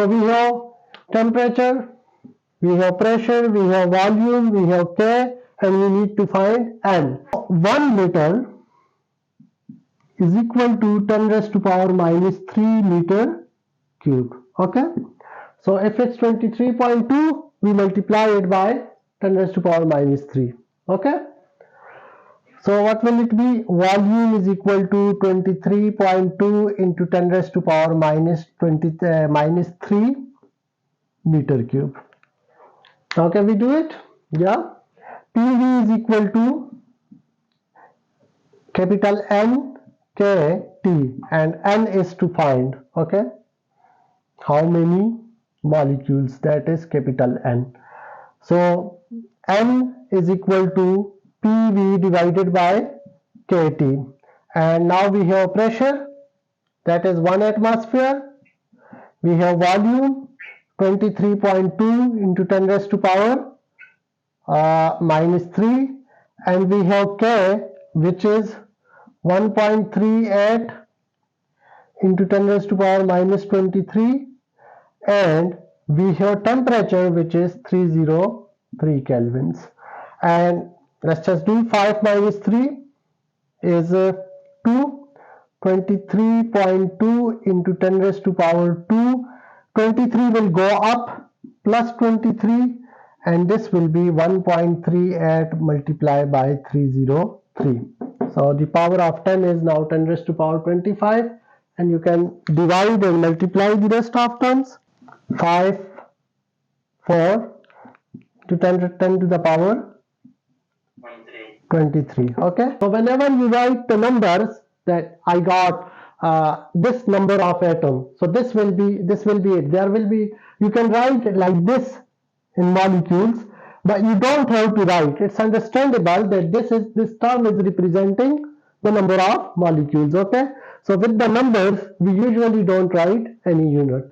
So we have temperature, we have pressure, we have volume, we have K, and we need to find N. 1 liter is equal to 10 raised to power minus 3 meter cube. Okay. So if it's 23.2, we multiply it by 10 raised to power minus 3. Okay. So what will it be? Volume is equal to 23.2 into 10 raised to power minus 3 meter cube. Now can we do it? Yeah. PV is equal to capital N K T, and N is to find, okay, how many molecules, that is capital N. So N is equal to PV divided by KT, and now we have pressure, that is 1 atmosphere. We have volume 23.2 into 10 raised to power minus 3, and we have K, which is 1.38 into 10 raised to power minus 23, and we have temperature, which is 303 kelvins. And let's just do 5 minus 3 is 2. 23.2 into 10 raised to power 2. 23 will go up plus 23, and this will be 1.38 multiplied by 303. So the power of 10 is now 10 raised to power 25, and you can divide and multiply the rest of terms. 5, 4 to 10 to the power 23. Okay. So whenever you write the numbers that I got this number of atoms, so this will be it. There will be, you can write it like this in molecules, but you don't have to write. It's understandable that this term is representing the number of molecules. Okay. So with the numbers, we usually don't write any unit.